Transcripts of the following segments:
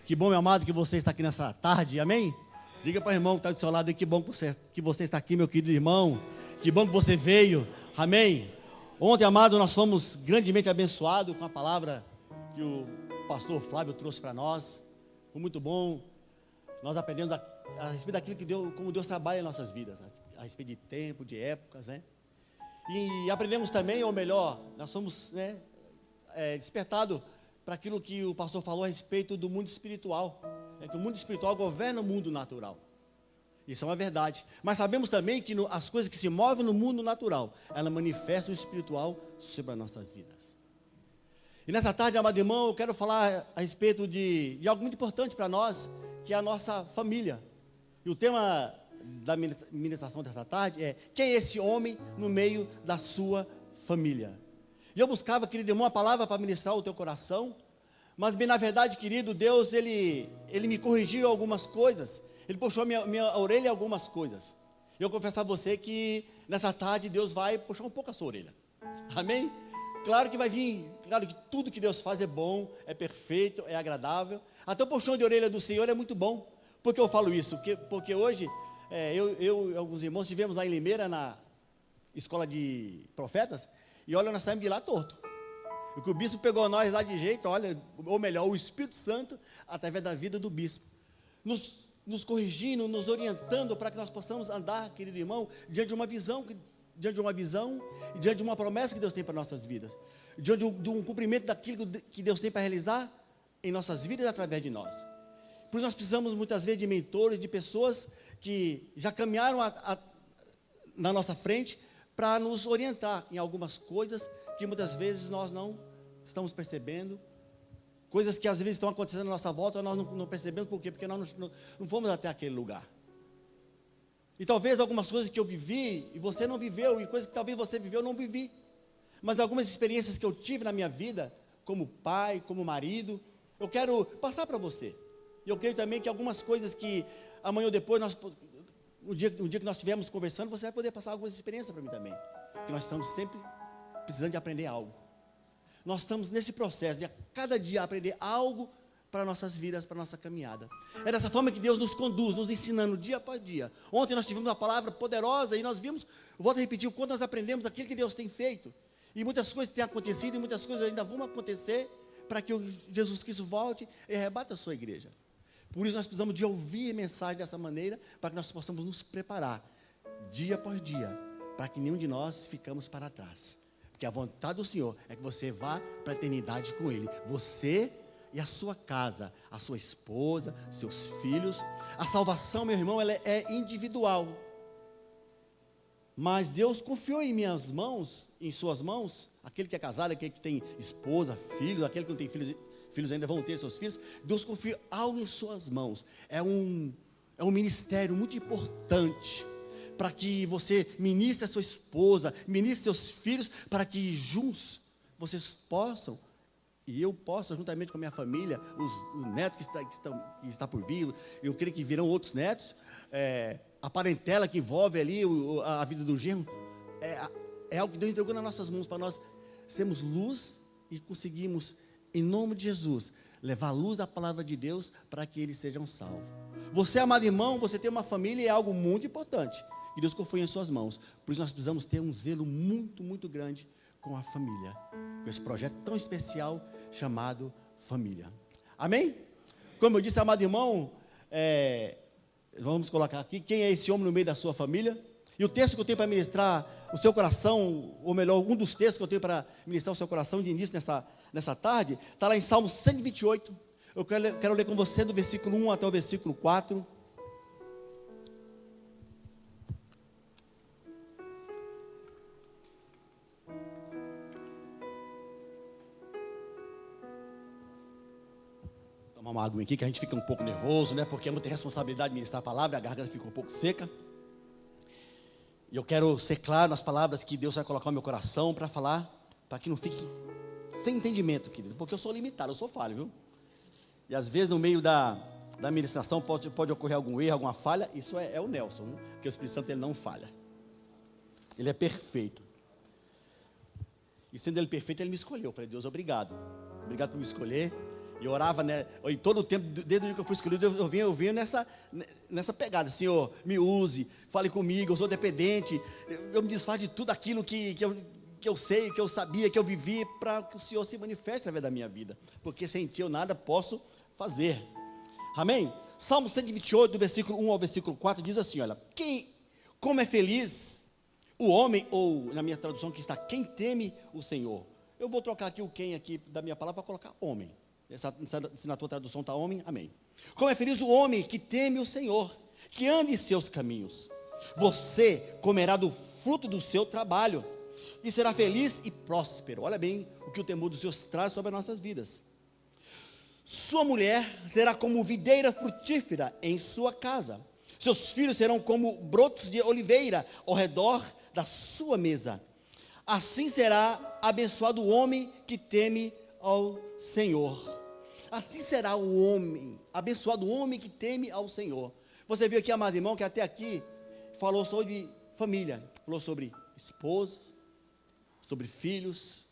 Que bom, meu amado, que você está aqui nessa tarde, amém? Diga para o irmão que está do seu lado, que bom que você está aqui, meu querido irmão. Que bom que você veio, amém? Ontem, amado, nós fomos grandemente abençoados com a palavra que o pastor Flávio trouxe para nós. Foi muito bom. Nós aprendemos a respeito daquilo que Deus, como Deus trabalha em nossas vidas, a respeito de tempo, de épocas, né? E aprendemos também, ou melhor, nós somos, né, despertados para aquilo que o pastor falou a respeito do mundo espiritual, né, que o mundo espiritual governa o mundo natural. Isso é uma verdade. Mas sabemos também que as coisas que se movem no mundo natural, ela manifesta o espiritual sobre as nossas vidas. E nessa tarde, amado irmão, eu quero falar a respeito de algo muito importante para nós, que é a nossa família. E o tema da ministração dessa tarde é: quem é esse homem no meio da sua família? E eu buscava, querido irmão, uma palavra para ministrar o teu coração, mas bem na verdade, querido, Deus, Ele me corrigiu algumas coisas, Ele puxou minha orelha em algumas coisas. E eu confesso a você que nessa tarde Deus vai puxar um pouco a sua orelha, amém? Claro que vai vir, claro que tudo que Deus faz é bom, é perfeito, é agradável. Até o puxão de orelha do Senhor é muito bom. Por que eu falo isso? Porque hoje, eu e alguns irmãos estivemos lá em Limeira, na escola de profetas, e olha, nós saímos de lá torto. E que o bispo pegou nós lá de jeito, olha, ou melhor, o Espírito Santo, através da vida do bispo, nos corrigindo, nos orientando para que nós possamos andar, querido irmão, diante de uma visão e diante de uma promessa que Deus tem para nossas vidas, diante de um cumprimento daquilo que Deus tem para realizar em nossas vidas através de nós. Por isso nós precisamos muitas vezes de mentores, de pessoas que já caminharam na nossa frente para nos orientar em algumas coisas que muitas vezes nós não estamos percebendo, coisas que às vezes estão acontecendo à nossa volta, nós não percebemos. Por quê? Porque nós não fomos até aquele lugar. E talvez algumas coisas que eu vivi e você não viveu, e coisas que talvez você viveu eu não vivi, mas algumas experiências que eu tive na minha vida, como pai, como marido, eu quero passar para você. E eu creio também que algumas coisas que amanhã ou depois, no dia que nós estivermos conversando, você vai poder passar algumas experiências para mim também, porque nós estamos sempre precisando de aprender algo. Nós estamos nesse processo de a cada dia aprender algo para nossas vidas, para nossa caminhada. É dessa forma que Deus nos conduz, nos ensinando dia após dia. Ontem nós tivemos uma palavra poderosa e nós vimos, volto a repetir, o quanto nós aprendemos aquilo que Deus tem feito. E muitas coisas têm acontecido e muitas coisas ainda vão acontecer para que o Jesus Cristo volte e arrebate a sua igreja. Por isso nós precisamos de ouvir a mensagem dessa maneira, para que nós possamos nos preparar dia após dia, para que nenhum de nós ficamos para trás. Porque a vontade do Senhor é que você vá para a eternidade com Ele. Você e a sua casa, a sua esposa, seus filhos. A salvação, meu irmão, ela é individual. Mas Deus confiou em minhas mãos, em suas mãos, aquele que é casado, aquele que tem esposa, filhos, aquele que não tem filhos ainda vão ter seus filhos. Deus confia algo em suas mãos. É um ministério muito importante, para que você ministre a sua esposa, ministre seus filhos, para que juntos vocês possam, e eu possa, juntamente com a minha família, os netos que está por vir, eu creio que virão outros netos, a parentela que envolve ali a vida do genro, é algo que Deus entregou nas nossas mãos, para nós sermos luz e conseguirmos, em nome de Jesus, levar a luz da palavra de Deus para que eles sejam salvos. Você, amado irmão, você ter uma família é algo muito importante, e Deus confiou em suas mãos. Por isso nós precisamos ter um zelo muito, muito grande com a família, com esse projeto tão especial chamado família. Amém? Como eu disse, amado irmão, vamos colocar aqui, quem é esse homem no meio da sua família? E o texto que eu tenho para ministrar o seu coração, ou melhor, um dos textos que eu tenho para ministrar o seu coração de início nessa tarde, está lá em Salmo 128. Eu quero ler com você do versículo 1 até o versículo 4. Tomar uma água aqui, que a gente fica um pouco nervoso, né? Porque é muita responsabilidade ministrar a palavra, a garganta fica um pouco seca. E eu quero ser claro nas palavras que Deus vai colocar no meu coração para falar, para que não fique sem entendimento, querido, porque eu sou limitado, eu sou falho, viu? E às vezes no meio da ministração pode ocorrer algum erro, alguma falha. Isso é o Nelson, né? Porque o Espírito Santo ele não falha, ele é perfeito. E sendo ele perfeito, ele me escolheu. Eu falei: Deus, obrigado por me escolher. E orava, né? Em todo o tempo, desde o dia que eu fui escolhido, eu vinha nessa pegada. Senhor, me use, fale comigo, eu sou dependente. Eu me desfaço de tudo aquilo que eu sei, que eu sabia, que eu vivi, para que o Senhor se manifeste através da minha vida. Porque sem Ti eu nada posso fazer. Amém? Salmo 128, do versículo 1 ao versículo 4, diz assim, olha, como é feliz o homem, ou na minha tradução que está, quem teme o Senhor. Eu vou trocar aqui o quem aqui da minha palavra para colocar homem. Se na tua tradução está homem, amém. Como é feliz o homem que teme o Senhor, que anda em seus caminhos. Você comerá do fruto do seu trabalho, e será feliz e próspero. Olha bem o que o temor dos Senhor traz sobre as nossas vidas. Sua mulher será como videira frutífera em sua casa. Seus filhos serão como brotos de oliveira ao redor da sua mesa. Assim será abençoado o homem que teme ao Senhor. Assim será o homem, abençoado o homem que teme ao Senhor. Você viu aqui, amado irmão, que até aqui falou sobre família, falou sobre esposos, sobre filhos,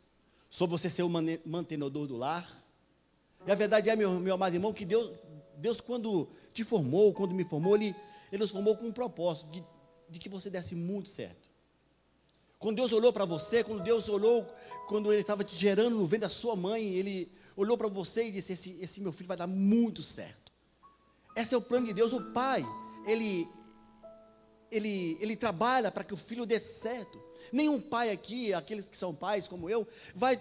sobre você ser o mantenedor do lar. E a verdade é, meu amado irmão, que Deus quando te formou, quando me formou, Ele nos formou com um propósito de que você desse muito certo. Quando Deus olhou para você, quando Ele estava te gerando no ventre da sua mãe, Ele olhou para você e disse, esse meu filho vai dar muito certo. Esse é o plano de Deus. O pai, ele trabalha para que o filho dê certo. Nenhum pai aqui, aqueles que são pais como eu, vai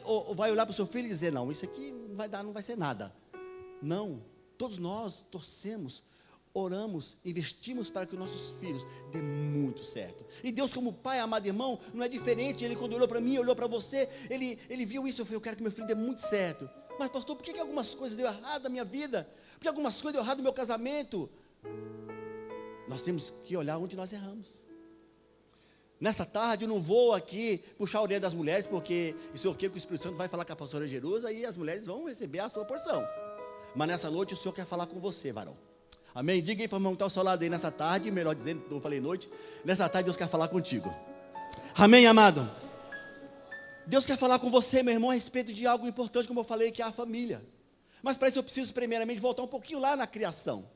olhar para o seu filho e dizer, não, isso aqui não vai ser nada. Não, todos nós torcemos, oramos, investimos para que os nossos filhos dê muito certo. E Deus, como pai, amado irmão, não é diferente. Ele, quando olhou para mim, olhou para você, ele viu isso. Eu quero que meu filho dê muito certo. Mas pastor, por que algumas coisas deu errado na minha vida? Por que algumas coisas deu errado no meu casamento? Nós temos que olhar onde nós erramos. Nesta tarde eu não vou aqui puxar a orelha das mulheres, porque isso é o que o Espírito Santo vai falar com a pastora Jerusa, e as mulheres vão receber a sua porção. Mas nessa noite o Senhor quer falar com você, varão. Amém? Diga aí para o irmão que está ao seu lado aí nessa tarde, melhor dizendo, não falei noite, nessa tarde Deus quer falar contigo. Amém, amado? Deus quer falar com você, meu irmão, a respeito de algo importante, como eu falei, que é a família. Mas para isso eu preciso primeiramente voltar um pouquinho lá na criação.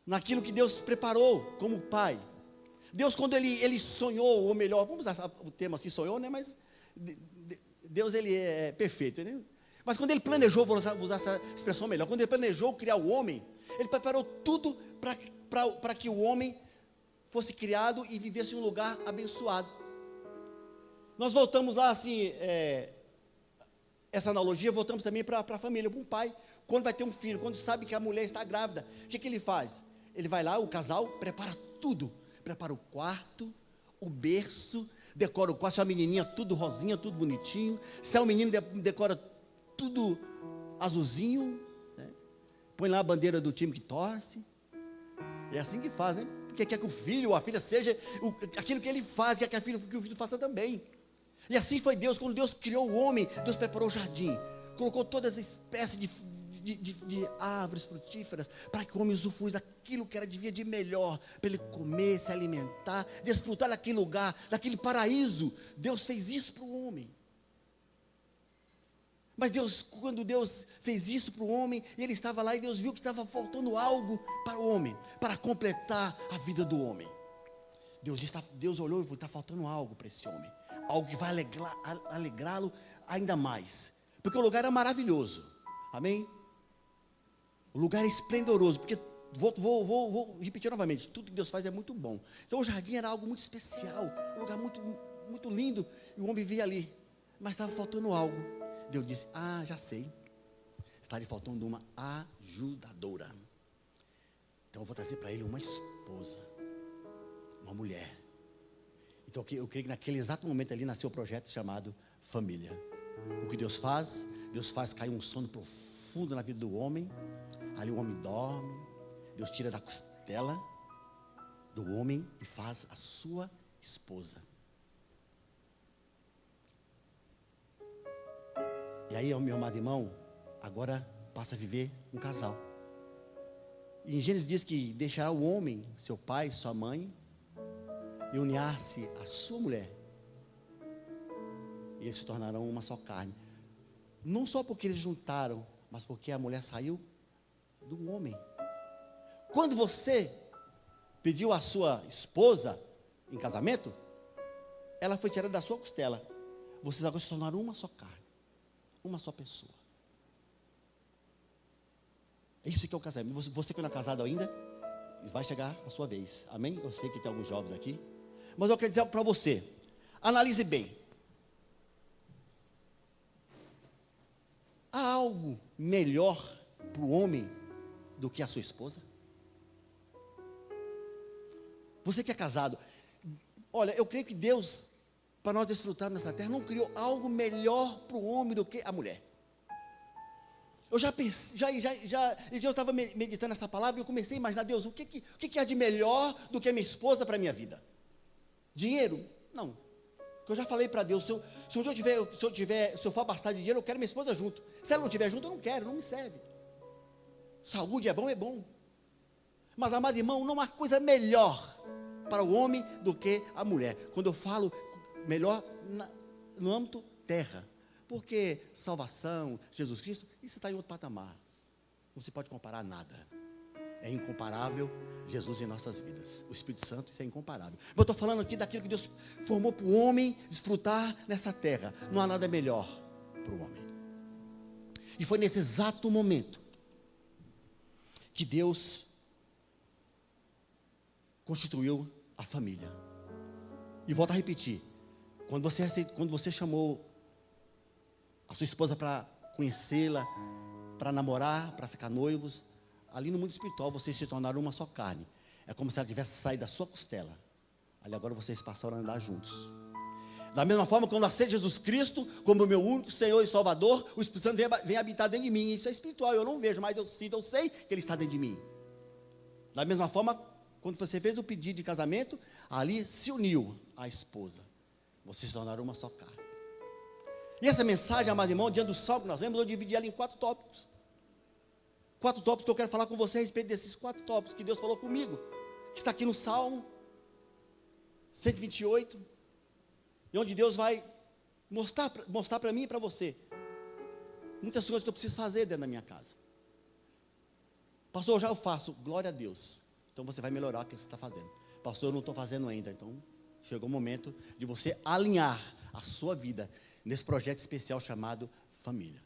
Naquilo que Deus preparou como pai. Deus, quando ele sonhou, ou melhor, vamos usar o termo assim, sonhou, né? Mas Deus, ele é perfeito, né? Mas quando ele planejou, vou usar essa expressão melhor, quando ele planejou criar o homem, ele preparou tudo para que o homem fosse criado e vivesse em um lugar abençoado. Nós voltamos lá, assim, essa analogia, voltamos também para a família. Um pai, quando vai ter um filho, quando sabe que a mulher está grávida, o que ele faz? Ele vai lá, o casal, prepara tudo. Prepara o quarto, o berço, decora o quarto. Se é uma menininha, tudo rosinha, tudo bonitinho. Se é um menino, decora tudo azulzinho, né? Põe lá a bandeira do time que torce. É assim que faz, né? Porque quer que o filho ou a filha seja aquilo que ele faz, quer que o filho faça também. E assim foi Deus. Quando Deus criou o homem, Deus preparou o jardim, colocou todas as espécies de árvores frutíferas, para que o homem usufruísse daquilo que devia de melhor, para ele comer, se alimentar, desfrutar daquele lugar, daquele paraíso. Deus fez isso para o homem. Mas quando Deus fez isso para o homem, ele estava lá e Deus viu que estava faltando algo para o homem, para completar a vida do homem. Deus olhou e falou, está faltando algo para esse homem, algo que vai alegrá-lo ainda mais, porque o lugar era maravilhoso, amém? O lugar é esplendoroso, porque, vou repetir novamente, tudo que Deus faz é muito bom. Então o jardim era algo muito especial, um lugar muito, muito lindo, e o homem via ali, mas estava faltando algo. Deus disse, já sei, está lhe faltando uma ajudadora. Então eu vou trazer para ele uma esposa, uma mulher. Então eu creio que naquele exato momento ali nasceu o projeto chamado família. O que Deus faz cair um sono profundo na vida do homem. Ali o homem dorme, Deus tira da costela do homem e faz a sua esposa. E aí, meu amado irmão, agora passa a viver um casal. E em Gênesis diz que deixará o homem, seu pai, sua mãe, e unir-se à sua mulher. E eles se tornarão uma só carne. Não só porque eles juntaram, mas porque a mulher saiu do homem. Quando você pediu a sua esposa em casamento, ela foi tirada da sua costela. Vocês agora se tornaram uma só carne, uma só pessoa. É isso que é o casamento. Você que não é casado ainda, vai chegar a sua vez. Amém? Eu sei que tem alguns jovens aqui, mas eu quero dizer algo para você. Analise bem. Há algo melhor para o homem do que a sua esposa? Você que é casado, olha, eu creio que Deus, para nós desfrutarmos nessa terra, não criou algo melhor para o homem do que a mulher. Eu já pensei, eu estava meditando essa palavra e eu comecei a imaginar, Deus, o que há de melhor do que a minha esposa para a minha vida? Dinheiro? Não. Porque eu já falei para Deus, se eu for abastado de dinheiro, eu quero minha esposa junto. Se ela não estiver junto, eu não quero, não me serve. Saúde é bom. Mas, amado irmão, não há coisa melhor para o homem do que a mulher. Quando eu falo melhor no âmbito terra. Porque salvação, Jesus Cristo, isso está em outro patamar. Não se pode comparar nada. É incomparável Jesus em nossas vidas. O Espírito Santo, isso é incomparável. Eu estou falando aqui daquilo que Deus formou para o homem desfrutar nessa terra. Não há nada melhor para o homem. E foi nesse exato momento que Deus constituiu a família. E volto a repetir. Quando você chamou a sua esposa para conhecê-la, para namorar, para ficar noivos, ali no mundo espiritual vocês se tornaram uma só carne. É como se ela tivesse saído da sua costela. Ali agora vocês passaram a andar juntos. Da mesma forma, quando aceito Jesus Cristo como o meu único Senhor e Salvador, o Espírito Santo vem habitar dentro de mim. Isso é espiritual, eu não vejo, mas eu sinto, eu sei que Ele está dentro de mim. Da mesma forma, quando você fez o pedido de casamento, ali se uniu a esposa. Vocês se tornaram uma só carne. E essa mensagem, amado irmão, diante do salmo que nós lemos, eu dividi ela em 4 tópicos. 4 tópicos que eu quero falar com você a respeito desses 4 tópicos que Deus falou comigo. Que está aqui no Salmo 128. E onde Deus vai mostrar para mim e para você muitas coisas que eu preciso fazer dentro da minha casa. Pastor, já eu faço, glória a Deus. Então você vai melhorar o que você está fazendo. Pastor, eu não estou fazendo ainda. Então chegou o momento de você alinhar a sua vida nesse projeto especial chamado família.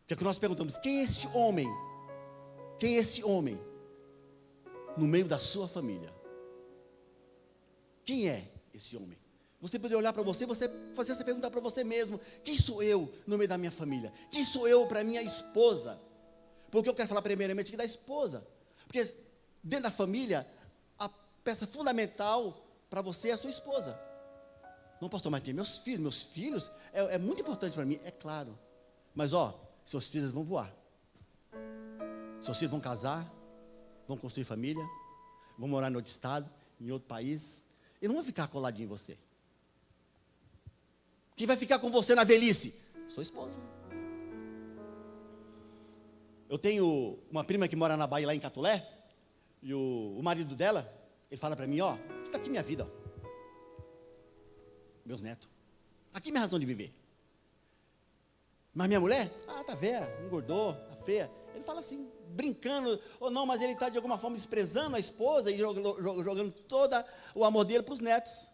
Porque nós perguntamos, quem é esse homem? Quem é esse homem no meio da sua família? Quem é esse homem? Você poderia olhar para você fazer essa pergunta para você mesmo. Quem sou eu no meio da minha família? Quem sou eu para minha esposa? Porque eu quero falar primeiramente aqui da esposa. Porque dentro da família, a peça fundamental para você é a sua esposa. Não, pastor, mas tem meus filhos é muito importante para mim, é claro. Mas seus filhos vão voar. Seus filhos vão casar, vão construir família, vão morar em outro estado, em outro país, e não vão ficar coladinho em você. Quem vai ficar com você na velhice? Sua esposa. Eu tenho uma prima que mora na Bahia, lá em Catolé, e o marido dela, ele fala para mim, está aqui minha vida, meus netos. Aqui minha razão de viver. Mas minha mulher, está velha, engordou, está feia. Ele fala assim, brincando, ou não, mas ele está de alguma forma desprezando a esposa e jogando todo o amor dele para os netos.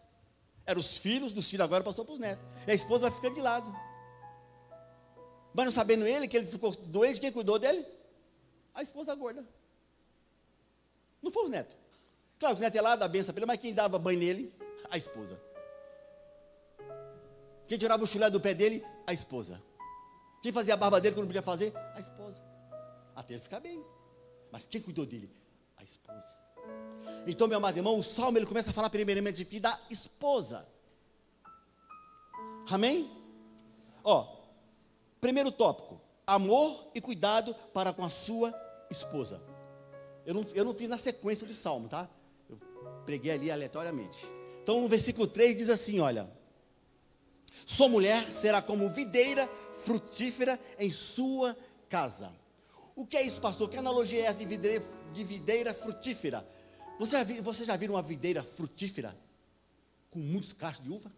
Eram os filhos, dos filhos agora passou para os netos. E a esposa vai ficando de lado. Mas não sabendo ele, que ele ficou doente, quem cuidou dele? A esposa gorda. Não foi os netos. Claro, os netos iam lá, dá benção para ele, mas quem dava banho nele? A esposa. Quem tirava o chulé do pé dele? A esposa. Quem fazia a barba dele quando não podia fazer? A esposa. Até ele ficar bem. Mas quem cuidou dele? A esposa. Então, meu amado irmão, o Salmo ele começa a falar primeiramente aqui da esposa. Amém? Primeiro tópico, amor e cuidado para com a sua esposa. Eu não fiz na sequência do Salmo, tá? Eu preguei ali aleatoriamente. Então, no versículo 3 diz assim, olha: sua mulher será como videira frutífera em sua casa. O que é isso, pastor? Que analogia é essa de videira frutífera? Você já viu uma videira frutífera com muitos cachos de uva?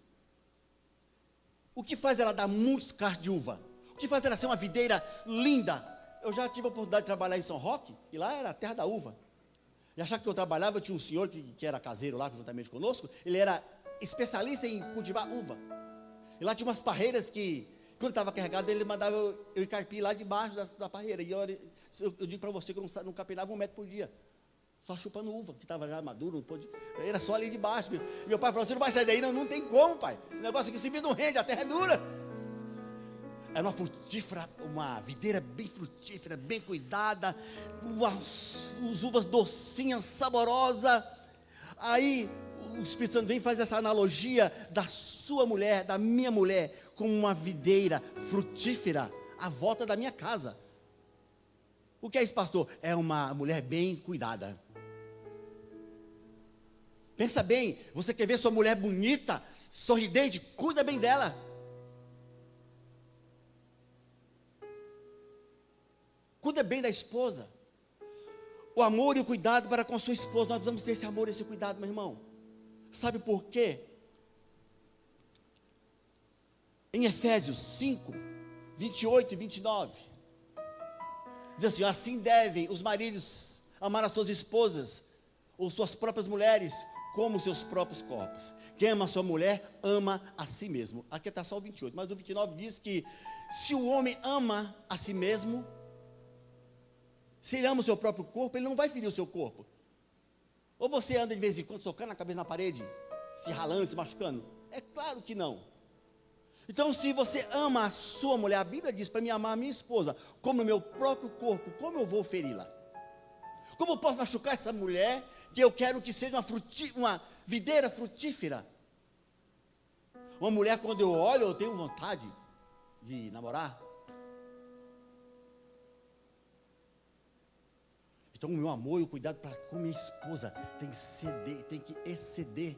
O que faz ela dar muitos cachos de uva? O que faz ela ser uma videira linda, Eu já tive a oportunidade de trabalhar em São Roque, e lá era a terra da uva. E achar que eu trabalhava, eu tinha um senhor que era caseiro lá, juntamente conosco, ele era especialista em cultivar uva. E lá tinha umas parreiras que, quando estava carregado, ele mandava eu carpir lá debaixo da parreira. E eu digo para você que eu não capinava 1 metro por dia. Só chupando uva, que estava já maduro, não pôde, era só ali debaixo. Meu pai falou, você não vai sair daí? Não, não tem como, pai. O negócio aqui, se vir não rende, a terra é dura. Era uma frutífera, uma videira bem frutífera, bem cuidada, as uvas docinhas, saborosas. Aí o Espírito Santo vem e faz essa analogia da sua mulher, da minha mulher, como uma videira frutífera à volta da minha casa. O que é isso, pastor? É uma mulher bem cuidada. Pensa bem, você quer ver sua mulher bonita, sorridente, cuida bem dela. Cuida bem da esposa. O amor e o cuidado para com sua esposa, nós precisamos ter esse amor e esse cuidado, meu irmão. Sabe por quê? Em Efésios 5, 28 e 29, diz assim, assim devem os maridos amar as suas esposas, ou suas próprias mulheres, como seus próprios corpos. Quem ama a sua mulher, ama a si mesmo. Aqui está só o 28, mas o 29 diz que, se o homem ama a si mesmo, se ele ama o seu próprio corpo, ele não vai ferir o seu corpo. Ou você anda de vez em quando socando a cabeça na parede, se ralando, se machucando? É claro que não. Então, se você ama a sua mulher, a Bíblia diz para mim amar a minha esposa, como o meu próprio corpo, como eu vou feri-la? Como eu posso machucar essa mulher, que eu quero que seja uma videira frutífera? Uma mulher, quando eu olho, eu tenho vontade de namorar. Então, o meu amor e o cuidado para com minha esposa tem que exceder.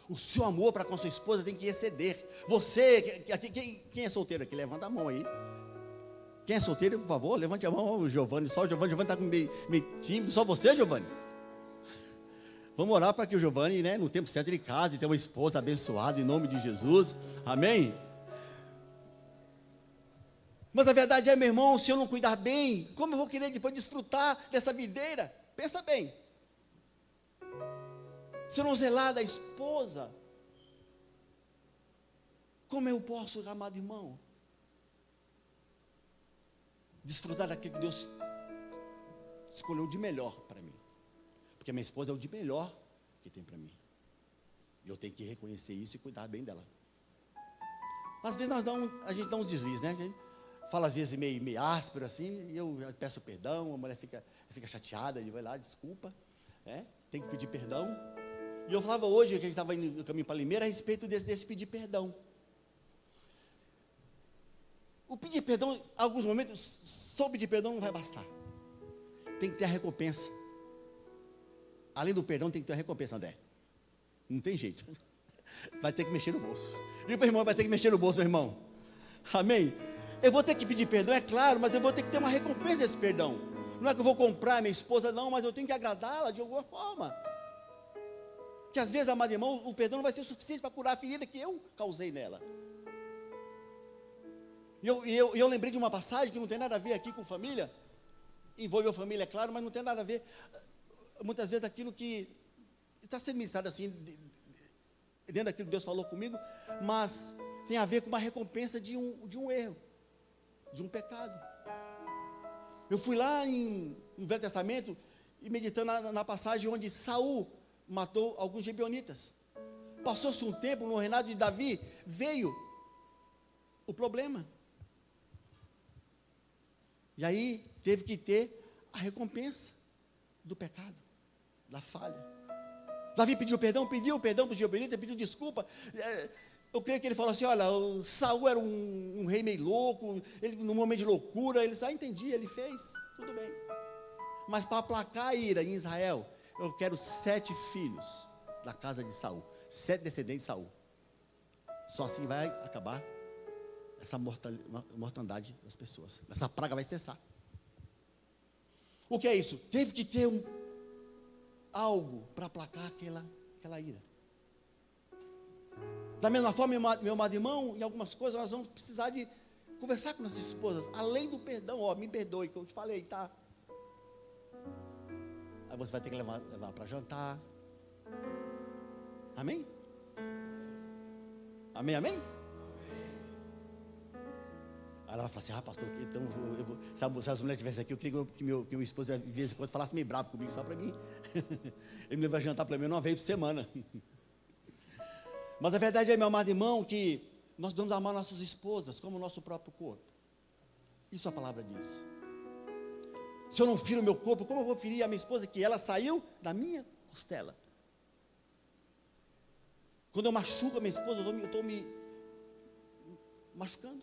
O seu amor para com sua esposa tem que exceder. Você, quem é solteiro aqui? Levanta a mão aí. Quem é solteiro, por favor, levante a mão. O Giovanni, só o Giovanni está meio tímido. Só você, Giovanni? Vamos orar para que o Giovanni, no tempo certo, ele case e tenha uma esposa abençoada, em nome de Jesus. Amém? Mas a verdade é, meu irmão, se eu não cuidar bem, como eu vou querer depois desfrutar dessa videira? Pensa bem. Se eu não zelar da esposa, como eu posso, amado irmão, desfrutar daquilo que Deus escolheu de melhor para mim? Porque a minha esposa é o de melhor que tem para mim. E eu tenho que reconhecer isso e cuidar bem dela. Às vezes a gente dá uns deslizes, né? Fala às vezes meio áspero assim, e eu peço perdão, a mulher fica chateada, ele vai lá, desculpa, tem que pedir perdão. E eu falava hoje, que a gente estava indo no caminho para Limeira, a respeito desse pedir perdão. O pedir perdão, em alguns momentos, só pedir perdão não vai bastar. Tem que ter a recompensa. Além do perdão, tem que ter a recompensa, André. Não tem jeito. Vai ter que mexer no bolso. Diga para o irmão, vai ter que mexer no bolso, meu irmão. Amém? Eu vou ter que pedir perdão, é claro, mas eu vou ter que ter uma recompensa desse perdão. Não é que eu vou comprar minha esposa, não, mas eu tenho que agradá-la de alguma forma. Que às vezes, amado irmão, o perdão não vai ser suficiente para curar a ferida que eu causei nela. E eu lembrei de uma passagem que não tem nada a ver aqui com família, envolve a família, é claro, mas não tem nada a ver, muitas vezes, aquilo que está sendo ministrado assim, dentro daquilo que Deus falou comigo, mas tem a ver com uma recompensa de um erro, de um pecado. Eu fui lá no Velho Testamento, e meditando na passagem onde Saul matou alguns gibeonitas. Passou-se um tempo, no reinado de Davi, veio o problema. E aí, teve que ter a recompensa do pecado, da falha. Davi pediu perdão para os gibeonitas, pediu desculpa. Eu creio que ele falou assim, olha, o Saul era um rei meio louco, ele num momento de loucura, ele disse, entendi, ele fez, tudo bem. Mas para aplacar a ira em Israel, eu quero 7 filhos da casa de Saul, 7 descendentes de Saul. Só assim vai acabar essa mortandade das pessoas. Essa praga vai cessar. O que é isso? Teve que ter algo para aplacar aquela ira. Da mesma forma, meu amado irmão, em algumas coisas nós vamos precisar de conversar com nossas esposas, além do perdão, ó, me perdoe, que eu te falei, tá? Aí você vai ter que levar para jantar. Amém? Amém, amém? Aí ela vai falar assim, pastor, então eu vou, se as mulheres estivessem aqui, eu queria que meu esposo de vez em quando falasse meio bravo comigo, só para mim. Ele me leva a jantar pelo menos uma vez por semana. Mas a verdade é, meu amado irmão, que nós devemos amar nossas esposas como o nosso próprio corpo. Isso a palavra diz. Se eu não firo o meu corpo, como eu vou ferir a minha esposa, que ela saiu da minha costela? Quando eu machuco a minha esposa, eu estou me machucando.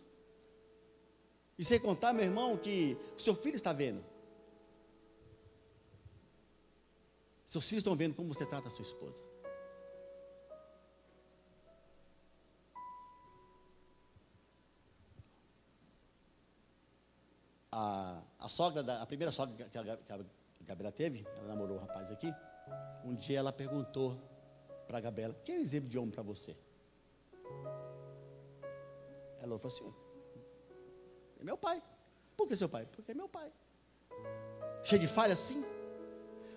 E sem contar, meu irmão, que o seu filho está vendo. Seus filhos estão vendo como você trata a sua esposa. A sogra, a primeira sogra que a Gabriela teve, ela namorou um rapaz aqui, um dia ela perguntou para a Gabriela, quem é o exemplo de homem para você? Ela falou assim, é meu pai. Por que seu pai? Porque é meu pai. Cheio de falha, sim.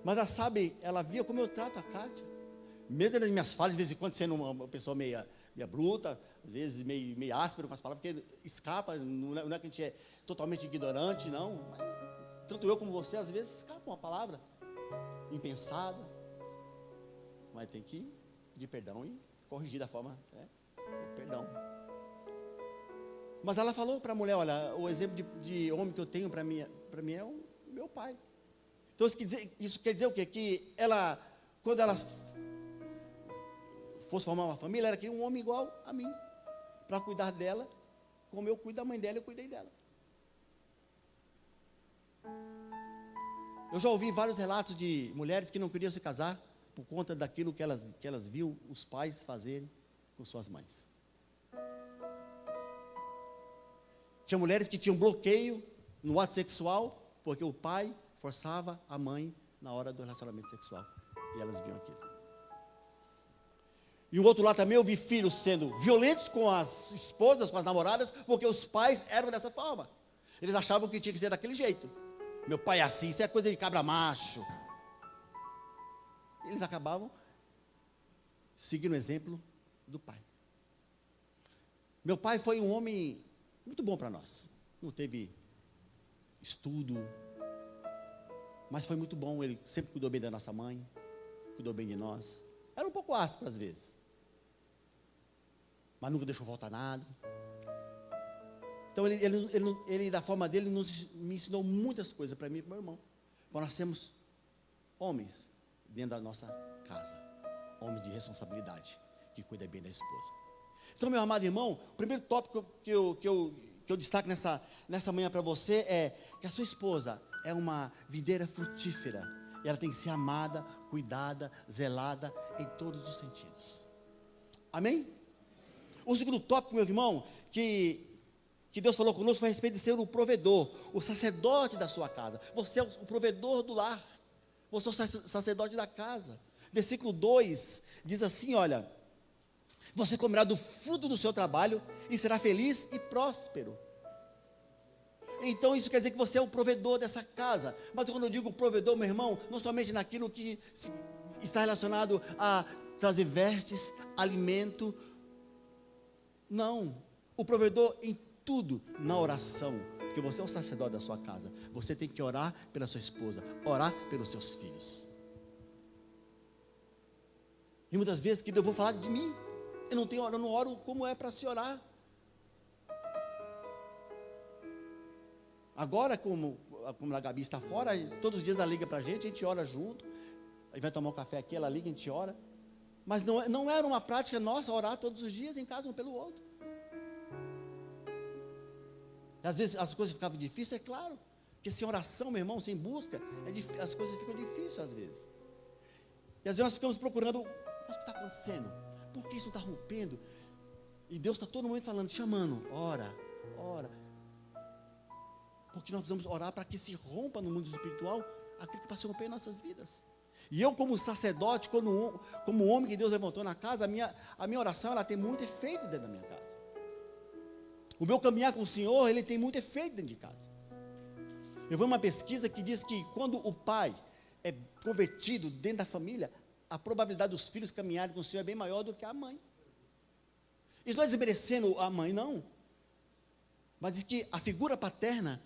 Mas ela sabe, ela via como eu trato a Kátia. Mesmo das minhas falhas, de vez em quando sendo uma pessoa meio bruta, às vezes meio áspera com as palavras, porque escapa, não é que a gente é totalmente ignorante, não. Mas, tanto eu como você, às vezes escapa uma palavra impensada. Mas tem que pedir perdão e corrigir da forma, perdão. Mas ela falou para a mulher, olha, o exemplo de homem que eu tenho para mim é o meu pai. Então isso quer dizer o quê? Que ela, quando ela fosse formar uma família, ela queria um homem igual a mim, para cuidar dela, como eu cuido da mãe dela, eu cuidei dela. Eu já ouvi vários relatos de mulheres que não queriam se casar por conta daquilo que elas viam os pais fazerem com suas mães. Tinha mulheres que tinham bloqueio no ato sexual, porque o pai forçava a mãe na hora do relacionamento sexual. E elas viam aquilo. E o outro lado também eu vi filhos sendo violentos com as esposas, com as namoradas, porque os pais eram dessa forma. Eles achavam que tinha que ser daquele jeito. Meu pai é assim, isso é coisa de cabra macho. Eles acabavam seguindo o exemplo do pai. Meu pai foi um homem muito bom para nós. Não teve estudo, mas foi muito bom. Ele sempre cuidou bem da nossa mãe, cuidou bem de nós. Era um pouco áspero às vezes, mas nunca deixou faltar nada. Então ele da forma dele me ensinou muitas coisas para mim e para o meu irmão. Para nós sermos homens dentro da nossa casa, homens de responsabilidade, que cuida bem da esposa. Então, meu amado irmão, o primeiro tópico que eu destaco nessa manhã para você é que a sua esposa é uma videira frutífera. E ela tem que ser amada, cuidada, zelada em todos os sentidos. Amém? O segundo tópico, meu irmão, que Deus falou conosco foi a respeito de ser o provedor, o sacerdote da sua casa. Você é o provedor do lar. Você é o sacerdote da casa. Versículo 2 diz assim, olha: você comerá do fruto do seu trabalho e será feliz e próspero. Então isso quer dizer que você é o provedor dessa casa. Mas quando eu digo provedor, meu irmão, não somente naquilo que está relacionado a trazer vestes, alimento. Não, o provedor em tudo, na oração. Porque você é o sacerdote da sua casa. Você tem que orar pela sua esposa, orar pelos seus filhos. E muitas vezes que eu vou falar de mim, eu não oro como é para se orar. Agora, como a Gabi está fora, todos os dias ela liga para a gente ora junto. Aí vai tomar um café aqui, ela liga, a gente ora. Mas não era uma prática nossa orar todos os dias em casa um pelo outro. E às vezes as coisas ficavam difíceis, é claro. Porque sem oração, meu irmão, sem busca, as coisas ficam difíceis às vezes. E às vezes nós ficamos procurando, mas o que está acontecendo? Por que isso está rompendo? E Deus está todo momento falando, chamando, ora. Porque nós precisamos orar para que se rompa no mundo espiritual aquilo que passou a romper em nossas vidas. E eu, como sacerdote, como homem que Deus levantou na casa, a minha oração ela tem muito efeito dentro da minha casa. O meu caminhar com o Senhor, ele tem muito efeito dentro de casa. Eu vi uma pesquisa que diz que quando o pai é convertido dentro da família, a probabilidade dos filhos caminharem com o Senhor é bem maior do que a mãe. Isso não é desmerecendo a mãe, não. Mas diz que a figura paterna,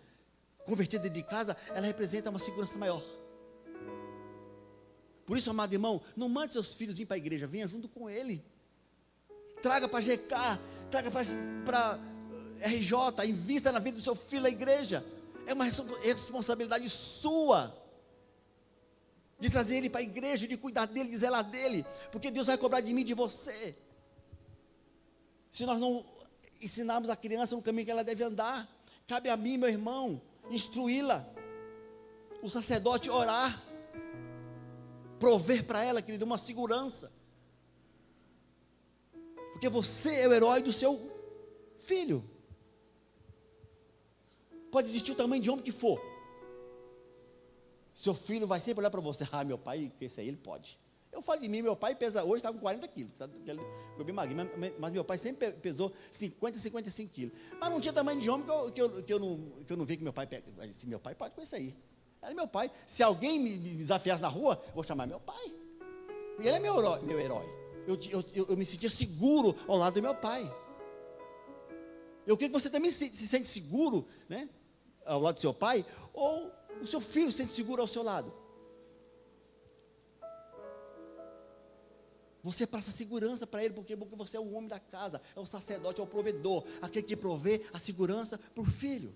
convertida dentro de casa, ela representa uma segurança maior. Por isso, amado irmão, não mande seus filhos ir para a igreja, venha junto com ele. Traga para GK, traga para RJ, invista na vida do seu filho na igreja. É uma responsabilidade sua de trazer ele para a igreja, de cuidar dele, de zelar dele, porque Deus vai cobrar de mim e de você. Se nós não ensinarmos a criança no caminho que ela deve andar, cabe a mim, meu irmão, instruí-la, o sacerdote orar, prover para ela, querido, uma segurança, porque você é o herói do seu filho. Pode existir o tamanho de homem que for, seu filho vai sempre olhar para você, meu pai, esse aí ele pode. Eu falo de mim, meu pai pesa, hoje está com 40 quilos, eu bem magrinho, mas meu pai sempre pesou 50, 55 quilos, mas não tinha tamanho de homem que eu não vi que meu pai pega. Se meu pai pode com isso aí, era meu pai. Se alguém me desafiasse na rua, eu vou chamar meu pai, e ele é meu herói. Eu me sentia seguro ao lado do meu pai. Eu queria que você também se sente seguro, né, ao lado do seu pai, ou o seu filho se sente seguro ao seu lado. Você passa segurança para ele, porque você é o homem da casa, é o sacerdote, é o provedor, aquele que provê a segurança para o filho.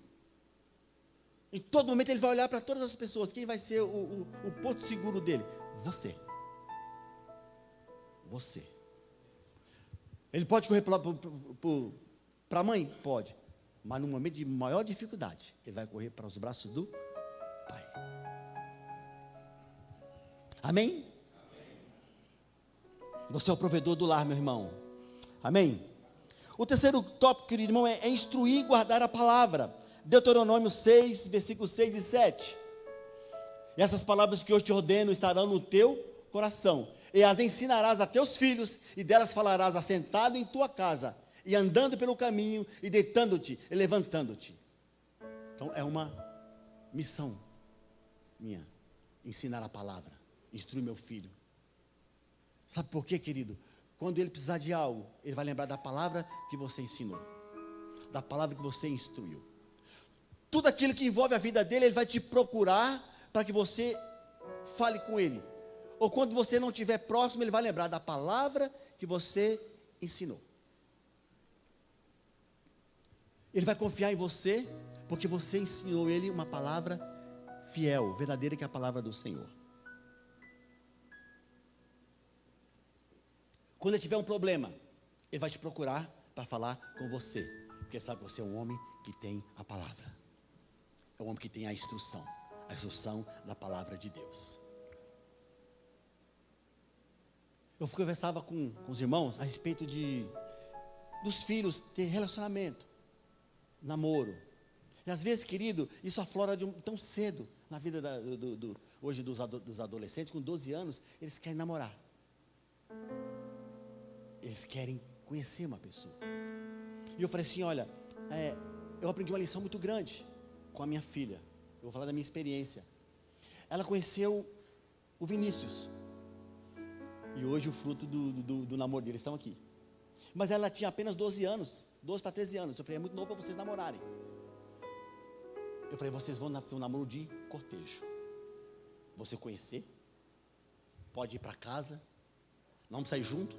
Em todo momento ele vai olhar para todas as pessoas, quem vai ser o porto seguro dele? Você. Você. Ele pode correr para a mãe? Pode. Mas no momento de maior dificuldade, ele vai correr para os braços do Pai. Amém? Você é o provedor do lar, meu irmão. Amém? O terceiro tópico, querido irmão, é instruir e guardar a palavra. Deuteronômio 6, versículos 6 e 7. E essas palavras que hoje te ordeno estarão no teu coração, e as ensinarás a teus filhos, e delas falarás assentado em tua casa, e andando pelo caminho, e deitando-te, e levantando-te. Então é uma missão minha, ensinar a palavra, instruir meu filho. Sabe por quê, querido? Quando ele precisar de algo, ele vai lembrar da palavra que você ensinou, da palavra que você instruiu. Tudo aquilo que envolve a vida dele, ele vai te procurar para que você fale com ele. Ou quando você não estiver próximo, ele vai lembrar da palavra que você ensinou. Ele vai confiar em você, porque você ensinou ele uma palavra fiel, verdadeira, que é a palavra do Senhor. Quando ele tiver um problema, ele vai te procurar para falar com você, porque sabe que você é um homem que tem a palavra. É um homem que tem a instrução da palavra de Deus. Eu conversava com os irmãos a respeito dos filhos ter relacionamento, namoro. E às vezes, querido, isso aflora tão cedo na vida hoje dos adolescentes, com 12 anos, eles querem namorar. Eles querem conhecer uma pessoa. E eu falei assim, olha, eu aprendi uma lição muito grande com a minha filha. Eu vou falar da minha experiência. Ela conheceu o Vinícius. E hoje o fruto do namoro deles estão aqui. Mas ela tinha apenas 12 anos, 12 para 13 anos. Eu falei, é muito novo para vocês namorarem. Eu falei, vocês vão ter um namoro de cortejo. Você conhecer, pode ir para casa, não precisa ir junto,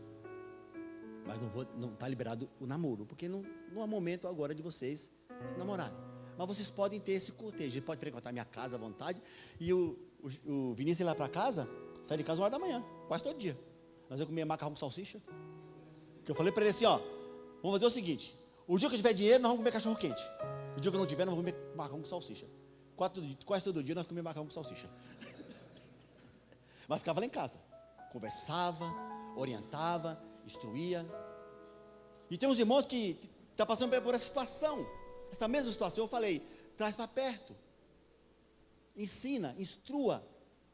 mas não está liberado o namoro, porque não é momento agora de vocês se namorarem. Mas vocês podem ter esse cortejo, ele pode frequentar minha casa à vontade, e o Vinícius ir lá para casa, sai de casa 1 hora da manhã, quase todo dia. Nós vamos comer macarrão com salsicha, que eu falei para ele assim, vamos fazer o seguinte, o dia que eu tiver dinheiro, nós vamos comer cachorro quente, o dia que eu não tiver, nós vamos comer macarrão com salsicha, quase todo dia nós comemos macarrão com salsicha, mas ficava lá em casa, conversava, orientava, instruía. E tem uns irmãos que estão passando por essa situação, essa mesma situação. Eu falei, traz para perto, ensina, instrua,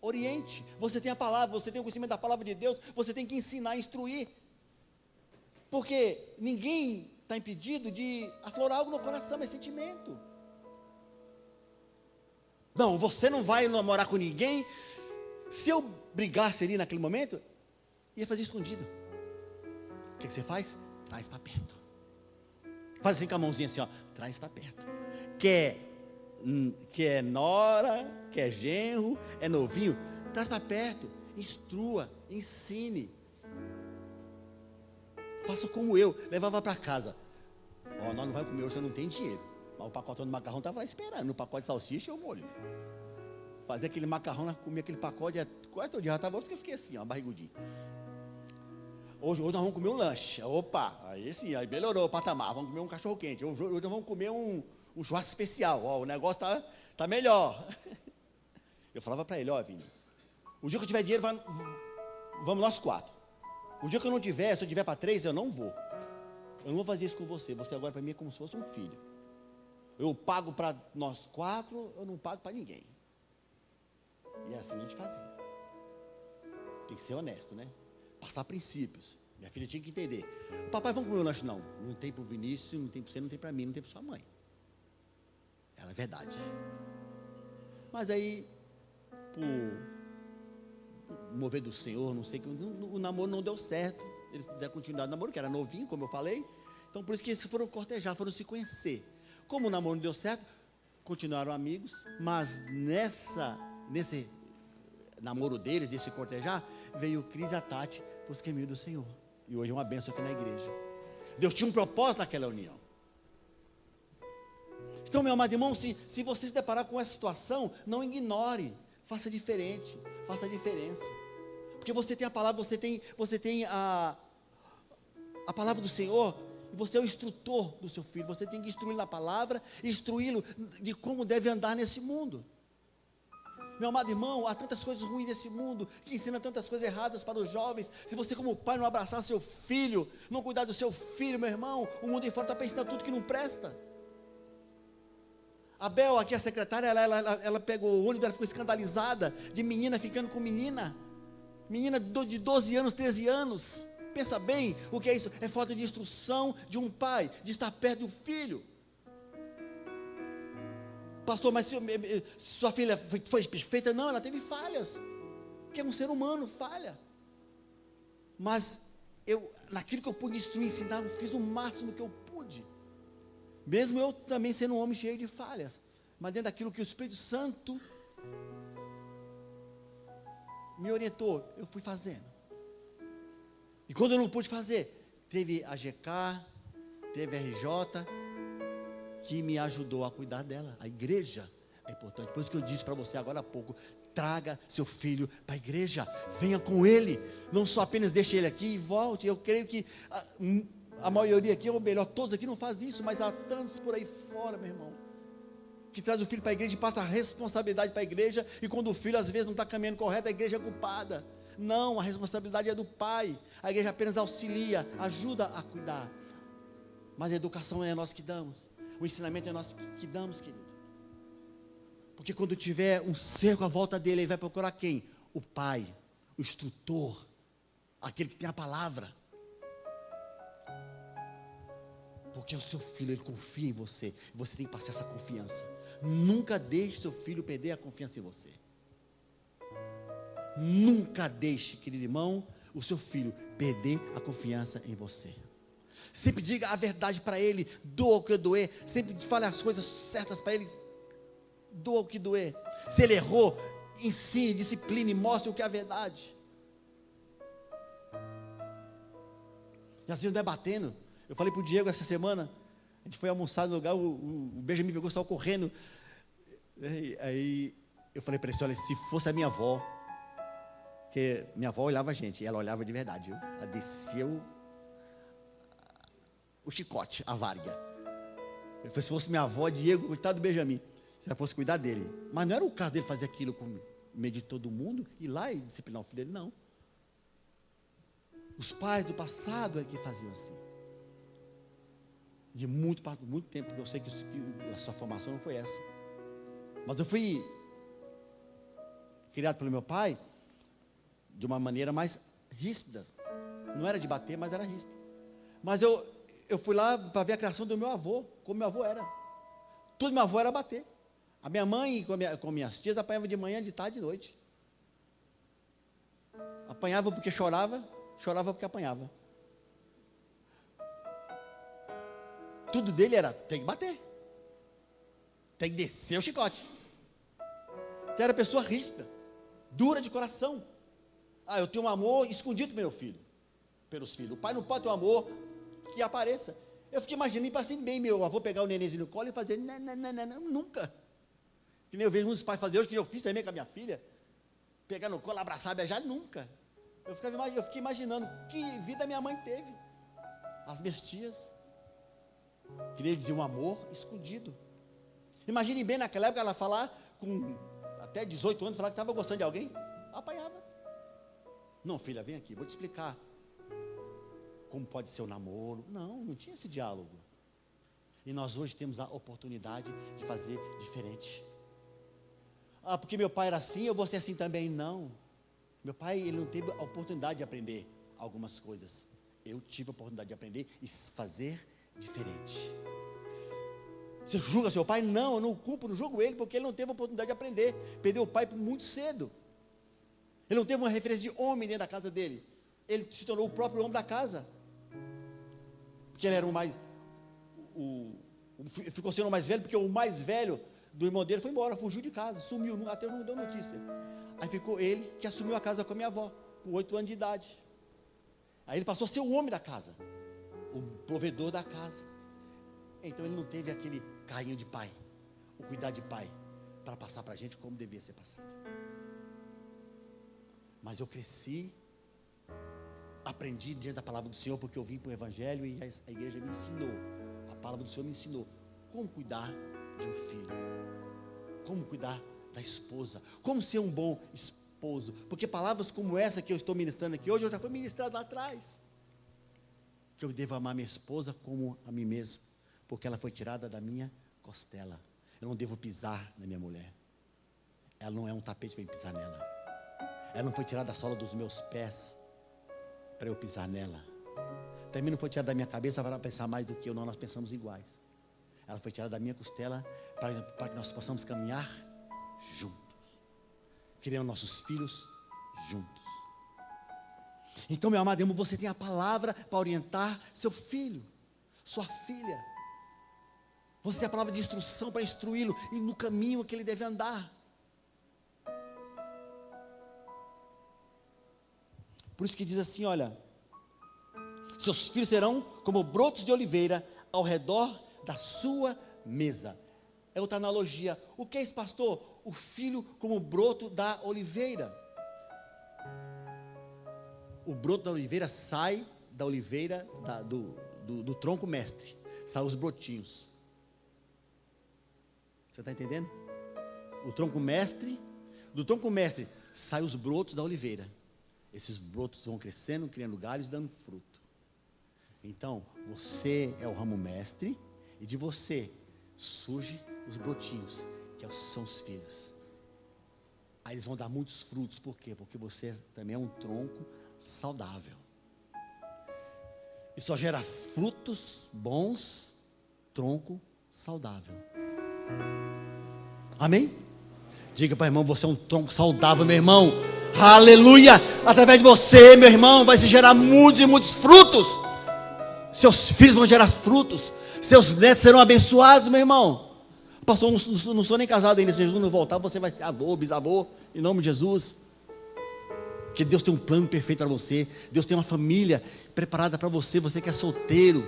oriente. Você tem a palavra, você tem o conhecimento da palavra de Deus, você tem que ensinar, instruir, porque ninguém está impedido de aflorar algo no coração, é sentimento. Não, você não vai namorar com ninguém. Se eu brigasse ali naquele momento, ia fazer escondido. O que você faz? Traz para perto. Faz assim com a mãozinha assim, ó, traz para perto. Quer nora, quer genro, é novinho, traz para perto, instrua, ensine. Faça como eu, levava para casa. Ó, nós não vamos comer hoje, eu não tenho dinheiro. Mas o pacotão de macarrão estava lá esperando, no pacote de salsicha e o molho. Fazia aquele macarrão, comia aquele pacote, quase todo dia, já estava outro que eu fiquei assim, ó, barrigudinho. Hoje nós vamos comer um lanche. Opa, aí sim, aí melhorou o patamar. Vamos comer um cachorro quente. Hoje nós vamos comer um churrasco especial. Ó, o negócio tá melhor. Eu falava para ele, ó, Vini, o dia que eu tiver dinheiro, vamos nós 4. O dia que eu não tiver, se eu tiver para 3, eu não vou. Eu não vou fazer isso com você. Você agora para mim é como se fosse um filho. Eu pago para nós 4, eu não pago para ninguém. E é assim a gente fazia. Tem que ser honesto, né? Passar princípios. Minha filha tinha que entender. Papai, vamos comer o lanche? Não. Não tem para o Vinícius, não tem para você, não tem para mim, não tem para sua mãe. Ela é verdade. Mas aí, por mover do Senhor, não sei, o namoro não deu certo. Eles deram continuidade no namoro, que era novinho, como eu falei. Então, por isso que eles foram cortejar, foram se conhecer. Como o namoro não deu certo, continuaram amigos, mas nesse namoro deles, desse cortejar, veio o Cris e a Tati para os caminhos do Senhor. E hoje é uma bênção aqui na igreja. Deus tinha um propósito naquela união. Então, meu amado irmão, se você se deparar com essa situação, não ignore, faça diferente, faça a diferença. Porque você tem a palavra, você tem a palavra do Senhor, e você é o instrutor do seu filho. Você tem que instruí-lo na palavra, instruí-lo de como deve andar nesse mundo. Meu amado irmão, há tantas coisas ruins nesse mundo, que ensina tantas coisas erradas para os jovens. Se você como pai não abraçar seu filho, não cuidar do seu filho, meu irmão, o mundo em fora está pensando tudo que não presta. A Bel, aqui a secretária, ela pegou o ônibus, ela ficou escandalizada, de menina ficando com menina de 12 anos, 13 anos, pensa bem, o que é isso? É falta de instrução de um pai, de estar perto do filho. Pastor, mas sua filha foi perfeita? Não, ela teve falhas, que é um ser humano, falha. Mas naquilo que eu pude instruir, ensinar, eu fiz o máximo que eu pude. Mesmo eu também sendo um homem cheio de falhas, mas dentro daquilo que o Espírito Santo me orientou, eu fui fazendo. E quando eu não pude fazer, teve a GK, teve a RJ, que me ajudou a cuidar dela. A igreja é importante. Por isso que eu disse para você agora há pouco, traga seu filho para a igreja, venha com ele, não só apenas deixe ele aqui e volte. Eu creio que a maioria aqui, ou melhor, todos aqui não fazem isso, mas há tantos por aí fora, meu irmão, que traz o filho para a igreja e passa a responsabilidade para a igreja, e quando o filho às vezes não está caminhando correto, a igreja é culpada. Não, a responsabilidade é do pai, a igreja apenas auxilia, ajuda a cuidar, mas a educação é nós que damos, o ensinamento é nós que damos, querido. Porque quando tiver um cerco à volta dele, ele vai procurar quem? O pai, o instrutor, aquele que tem a palavra. Porque o seu filho, ele confia em você, e você tem que passar essa confiança. Nunca deixe seu filho perder a confiança em você. Nunca deixe, querido irmão, o seu filho perder a confiança em você. Sempre diga a verdade para ele, doa o que doer. Sempre fale as coisas certas para ele, doa o que doer. Se ele errou, ensine, discipline, mostre o que é a verdade. E às vezes debatendo. Eu falei para o Diego essa semana, a gente foi almoçar no lugar, o Benjamin pegou, saiu correndo. Aí eu falei para ele, olha, se fosse a minha avó, porque minha avó olhava a gente, e ela olhava de verdade, viu? Ela descia o chicote, a váriga. Eu falei, se fosse minha avó, Diego, coitado do Benjamin, se ela fosse cuidar dele. Mas não era o caso dele fazer aquilo com medo de todo mundo, ir lá e disciplinar o filho dele, não. Os pais do passado é que faziam assim. De muito tempo, porque eu sei que a sua formação não foi essa. Mas eu fui criado pelo meu pai de uma maneira mais ríspida. Não era de bater, mas era ríspido. Mas eu eu fui lá para ver a criação do meu avô, como meu avô era. Tudo meu avô era bater. A minha mãe com minhas tias apanhavam de manhã, de tarde e de noite. Apanhava porque chorava, chorava porque apanhava. Tudo dele era, tem que bater. Tem que descer o chicote. Então era pessoa ríspida, dura de coração. Eu tenho um amor escondido meu filho, pelos filhos. O pai não pode ter um amor que apareça. Eu fiquei imaginando, passando bem meu avô pegar o nenenzinho no colo e fazer, não, nunca. Que nem eu vejo muitos pais fazer hoje, que nem eu fiz também com a minha filha. Pegar no colo, abraçar, beijar, nunca. Eu fiquei imaginando que vida minha mãe teve. As minhas tias. Que nem dizia, um amor escondido. Imagine bem naquela época ela falar, com até 18 anos, falar que estava gostando de alguém. Apanhava. Não, filha, vem aqui, vou te explicar. Como pode ser o namoro. Não tinha esse diálogo. E nós hoje temos a oportunidade de fazer diferente. Porque meu pai era assim, eu vou ser assim também. Não. Meu pai, ele não teve a oportunidade de aprender algumas coisas. Eu tive a oportunidade de aprender e fazer diferente. Você julga seu pai? Não, eu não culpo, não julgo ele, porque ele não teve a oportunidade de aprender. Perdeu o pai muito cedo. Ele não teve uma referência de homem dentro da casa dele. Ele se tornou o próprio homem da casa. Porque ele era ficou sendo o mais velho, porque o mais velho do irmão dele foi embora, fugiu de casa, sumiu, até não deu notícia. Aí ficou ele que assumiu a casa com a minha avó, com 8 anos de idade. Aí ele passou a ser o homem da casa, o provedor da casa. Então ele não teve aquele carinho de pai, o cuidar de pai, para passar para a gente como devia ser passado. Mas eu cresci, aprendi diante da palavra do Senhor, porque eu vim para o Evangelho e a igreja me ensinou, a palavra do Senhor me ensinou como cuidar de um filho, como cuidar da esposa, como ser um bom esposo, porque palavras como essa que eu estou ministrando aqui hoje, eu já fui ministrado lá atrás, que eu devo amar minha esposa como a mim mesmo, porque ela foi tirada da minha costela. Eu não devo pisar na minha mulher, ela não é um tapete para eu pisar nela, ela não foi tirada da sola dos meus pés para eu pisar nela, também não foi tirada da minha cabeça para pensar mais do que eu, não, nós pensamos iguais. Ela foi tirada da minha costela para que nós possamos caminhar juntos, criando nossos filhos juntos. Então, meu amado irmão, você tem a palavra para orientar seu filho, sua filha. Você tem a palavra de instrução para instruí-lo e no caminho que ele deve andar. Por isso que diz assim, olha, seus filhos serão como brotos de oliveira ao redor da sua mesa. É outra analogia. O que é isso, pastor? O filho como broto da oliveira. O broto da oliveira sai da oliveira, do tronco mestre. Sai os brotinhos. Você está entendendo? O tronco mestre, do tronco mestre, sai os brotos da oliveira. Esses brotos vão crescendo, criando galhos, dando fruto. Então, você é o ramo mestre, e de você surge os brotinhos, que são os filhos. Aí eles vão dar muitos frutos, por quê? Porque você também é um tronco saudável. E só gera frutos bons, tronco saudável. Amém? Diga para o irmão, você é um tronco saudável, meu irmão. Aleluia! Através de você, meu irmão, vai se gerar muitos e muitos frutos. Seus filhos vão gerar frutos. Seus netos serão abençoados, meu irmão. Pastor, não sou nem casado ainda. Se Jesus não voltar, você vai ser avô, bisavô, em nome de Jesus. Porque Deus tem um plano perfeito para você. Deus tem uma família preparada para você. Você que é solteiro,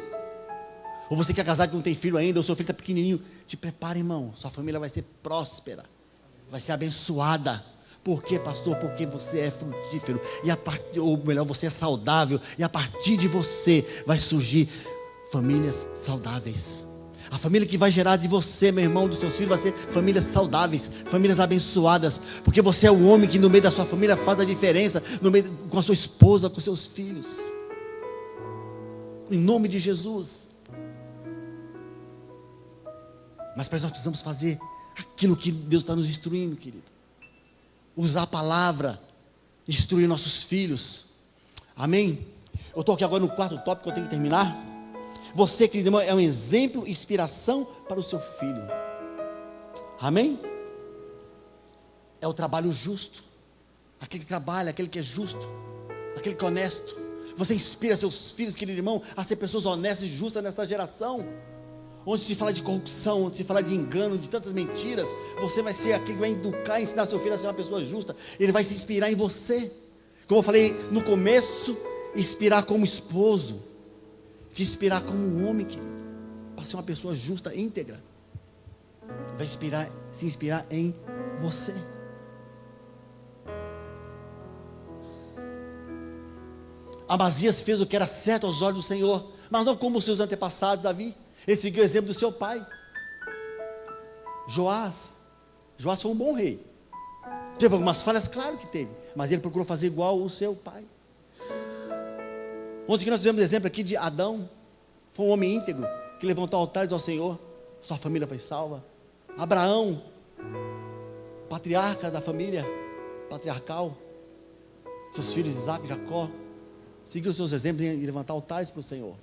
ou você que é casado e não tem filho ainda, ou seu filho está pequenininho, te prepara, irmão. Sua família vai ser próspera, vai ser abençoada. Por quê, pastor? Porque você é frutífero, ou melhor, você é saudável, e a partir de você vai surgir famílias saudáveis. A família que vai gerar de você, meu irmão, dos seus filhos, vai ser famílias saudáveis, famílias abençoadas, porque você é o homem que no meio da sua família faz a diferença, no meio, com a sua esposa, com seus filhos, em nome de Jesus. Mas nós precisamos fazer aquilo que Deus está nos instruindo, querido. Usar a palavra, instruir nossos filhos. Amém? Eu estou aqui agora no quarto tópico que eu tenho que terminar. Você, querido irmão, é um exemplo, inspiração para o seu filho. Amém? É o trabalho justo. Aquele que trabalha, aquele que é justo, aquele que é honesto. Você inspira seus filhos, querido irmão, a ser pessoas honestas e justas nessa geração. Onde se fala de corrupção, onde se fala de engano, de tantas mentiras, você vai ser aquele que vai educar e ensinar seu filho a ser uma pessoa justa. Ele vai se inspirar em você. Como eu falei no começo, inspirar como esposo, te inspirar como um homem, querido, para ser uma pessoa justa, íntegra. Vai se inspirar em você. Amazias fez o que era certo aos olhos do Senhor, mas não como os seus antepassados, Davi. Ele seguiu o exemplo do seu pai. Joás foi um bom rei. Teve algumas falhas, claro que teve, mas ele procurou fazer igual o seu pai. Ontem que nós tivemos exemplo aqui de Adão, foi um homem íntegro, que levantou altares ao Senhor, sua família foi salva. Abraão, patriarca da família patriarcal, seus filhos Isaac e Jacó, seguiu os seus exemplos em levantar altares para o Senhor.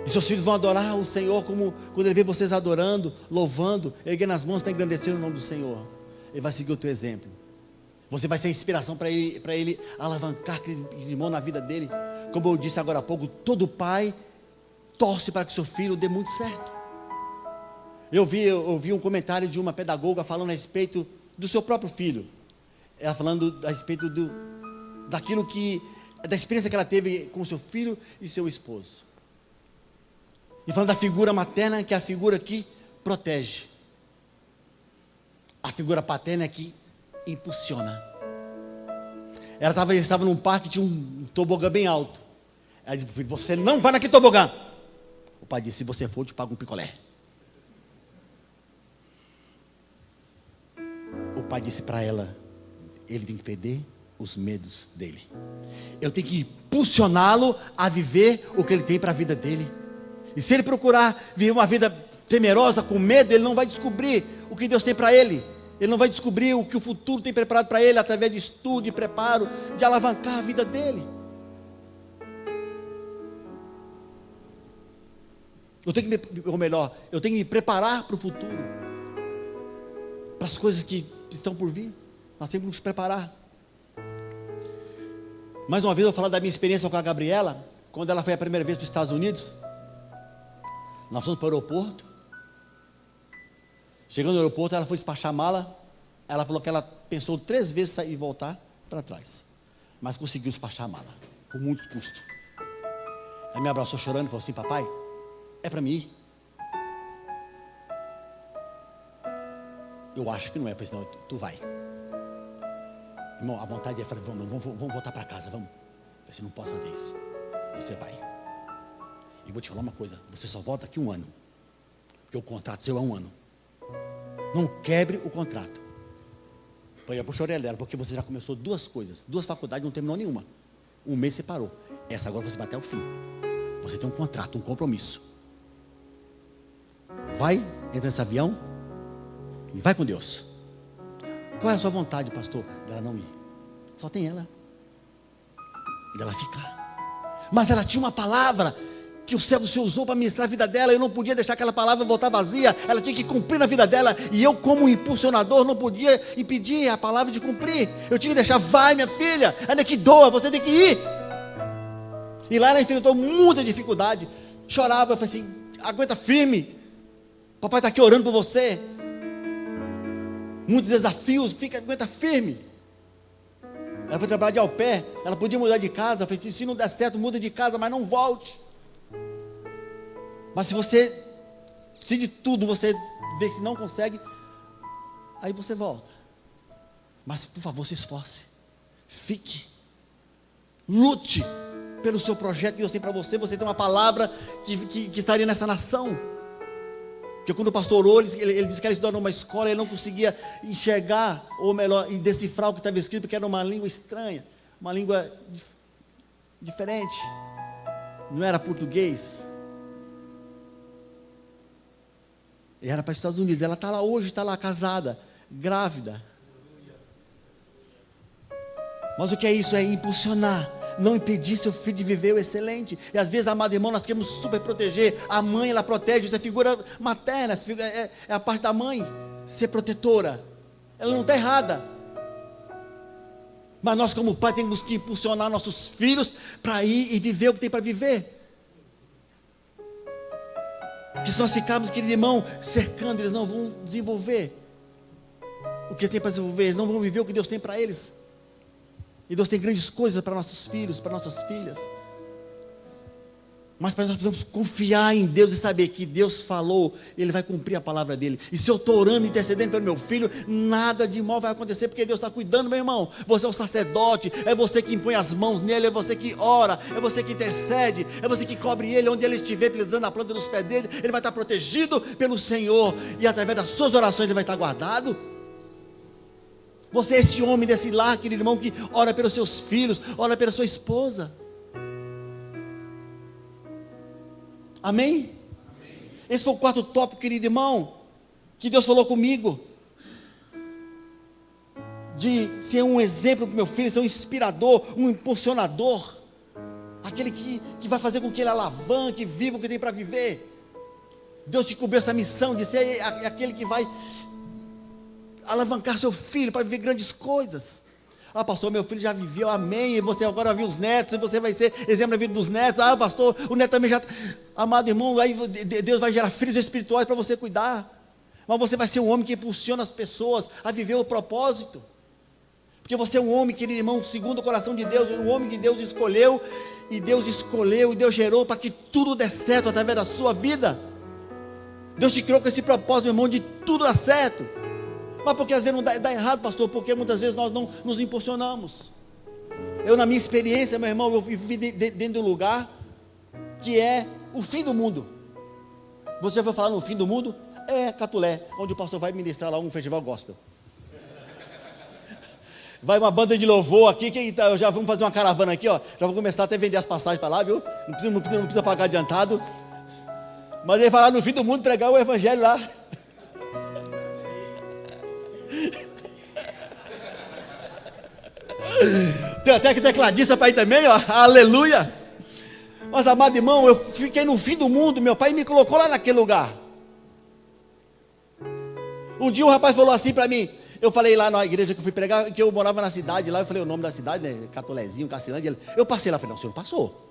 E seus filhos vão adorar o Senhor como quando ele vê vocês adorando, louvando, erguendo as mãos para engrandecer o nome do Senhor. Ele vai seguir o teu exemplo. Você vai ser inspiração para ele alavancar aquele irmão na vida dele. Como eu disse agora há pouco, todo pai torce para que seu filho dê muito certo. Eu vi um comentário de uma pedagoga falando a respeito do seu próprio filho. Ela falando a respeito da experiência que ela teve com seu filho e seu esposo. E falando da figura materna, que é a figura que protege. A figura paterna é que impulsiona. Eles estavam num parque, tinha um tobogã bem alto. Ela disse para o filho: você não vai naquele tobogã. O pai disse: se você for, eu te pago um picolé. O pai disse para ela: ele tem que perder os medos dele. Eu tenho que impulsioná-lo a viver o que ele tem para a vida dele. E se ele procurar viver uma vida temerosa, com medo, ele não vai descobrir o que Deus tem para ele. Ele não vai descobrir o que o futuro tem preparado para ele, através de estudo e preparo, de alavancar a vida dele. Eu tenho que me preparar para o futuro, para as coisas que estão por vir. Nós temos que nos preparar. Mais uma vez eu vou falar da minha experiência com a Gabriela, quando ela foi a primeira vez para os Estados Unidos. Nós fomos para o aeroporto. Chegando no aeroporto, ela foi despachar a mala. Ela falou que ela pensou 3 vezes sair e voltar para trás, mas conseguiu despachar a mala, com muito custo. Ela me abraçou chorando e falou assim: papai, é para mim ir? Eu acho que não é. Eu falei: não, tu vai. Irmão, a vontade é: vamos voltar para casa, vamos. Eu disse: não posso fazer isso. Você vai. E vou te falar uma coisa: você só volta aqui 1 ano, porque o contrato seu é 1 ano. Não quebre o contrato. Eu puxei a orelha dela, porque você já começou 2 coisas, 2 faculdades, não terminou nenhuma. 1 mês você parou. Essa agora você vai até o fim. Você tem um contrato, um compromisso. Vai, entra nesse avião e vai com Deus. Qual é a sua vontade, pastor? Dela não ir. Só tem ela. Dela ficar. Mas ela tinha uma palavra que o céu do Senhor usou para ministrar a vida dela. Eu não podia deixar aquela palavra voltar vazia. Ela tinha que cumprir na vida dela. E eu, como impulsionador, não podia impedir a palavra de cumprir. Eu tinha que deixar: vai, minha filha, ainda que doa, você tem que ir. E lá ela enfrentou muita dificuldade. Chorava, eu falei assim: aguenta firme, papai está aqui orando por você. Muitos desafios, aguenta firme. Ela foi trabalhar de au pair. Ela podia mudar de casa. Eu falei: se não der certo, muda de casa, mas não volte. Mas se de tudo você vê que não consegue, aí você volta. Mas por favor, se esforce, fique, lute pelo seu projeto que Deus tem para você. Você tem uma palavra que estaria nessa nação. Porque quando o pastor orou, ele disse que ele estudou numa escola, ele não conseguia enxergar, ou melhor, decifrar o que estava escrito, porque era uma língua estranha, uma língua diferente, não era português. E era para os Estados Unidos. Ela está lá hoje, está lá casada, grávida. Mas o que é isso? É impulsionar. não impedir seu filho de viver o excelente. E às vezes, amado irmão, nós queremos super proteger. A mãe, ela protege, isso é figura materna, é a parte da mãe, ser protetora. Ela não está errada. Mas nós, como pai, temos que impulsionar nossos filhos para ir e viver o que tem para viver. Porque se nós ficarmos, querido irmão, cercando, eles não vão desenvolver o que tem para desenvolver, eles não vão viver o que Deus tem para eles. E Deus tem grandes coisas para nossos filhos, para nossas filhas. Mas nós precisamos confiar em Deus e saber que Deus falou, Ele vai cumprir a palavra dEle. E se eu estou orando, intercedendo pelo meu filho, nada de mal vai acontecer, porque Deus está cuidando, meu irmão. Você é o sacerdote, é você que impõe as mãos nele, é você que ora, é você que intercede, é você que cobre ele, onde ele estiver pisando na planta dos pés dele, ele vai estar protegido pelo Senhor, e através das suas orações ele vai estar guardado. Você é esse homem desse lar, querido irmão, que ora pelos seus filhos, ora pela sua esposa. Amém? Amém? Esse foi o quarto tópico, querido irmão, que Deus falou comigo. De ser um exemplo para o meu filho, ser um inspirador, um impulsionador. Aquele que vai fazer com que ele alavanque, viva o que tem para viver. Deus te cobriu essa missão de ser aquele que vai alavancar seu filho para viver grandes coisas. Ah, pastor, meu filho já viveu, amém, e você agora viu os netos, e você vai ser exemplo da vida dos netos. Ah, pastor, o neto também já... Amado irmão, aí Deus vai gerar filhos espirituais para você cuidar. Mas você vai ser um homem que impulsiona as pessoas a viver o propósito. Porque você é um homem, querido irmão, segundo o coração de Deus, um homem que Deus escolheu, e Deus gerou para que tudo dê certo através da sua vida. Deus te criou com esse propósito, meu irmão, de tudo dar certo. Mas porque às vezes não dá errado, pastor, porque muitas vezes nós não nos impulsionamos. Eu, na minha experiência, meu irmão, eu vivi dentro de um lugar que é o fim do mundo. Você já foi falar no fim do mundo? É Catulé, onde o pastor vai ministrar lá um festival gospel. Vai uma banda de louvor aqui, já vamos fazer uma caravana aqui, ó. Já vou começar até a vender as passagens para lá, viu? Não precisa pagar adiantado. Mas ele vai lá no fim do mundo pregar o evangelho lá. Tem até que tecladista para ir também, ó. Aleluia. Mas, amado irmão, eu fiquei no fim do mundo. Meu pai me colocou lá naquele lugar. Um dia o rapaz falou assim para mim. Eu falei lá na igreja que eu fui pregar, que eu morava na cidade lá. Eu falei o nome da cidade, né? Catolézinho, Cacilândia. Eu passei lá, falei, não, você não passou.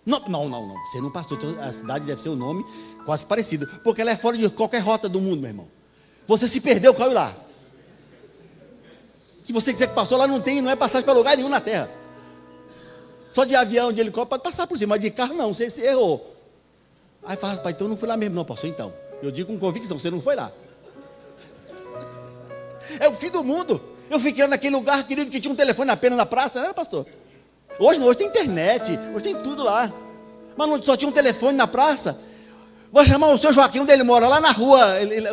Não, você não passou. A cidade deve ser o nome quase parecido, porque ela é fora de qualquer rota do mundo, meu irmão. Você se perdeu, caiu lá. Se você quiser que passou lá, não é passagem para lugar nenhum na terra. Só de avião, de helicóptero, pode passar por cima, mas de carro não, você errou. Aí fala, pai, então não fui lá mesmo, não, passou então. Eu digo com convicção, você não foi lá. É o fim do mundo. Eu fiquei naquele lugar, querido, que tinha um telefone apenas na praça, não era, pastor? Hoje não, hoje tem internet, hoje tem tudo lá. Mas não, só tinha um telefone na praça. Vou chamar o seu Joaquim, onde ele mora, lá na rua,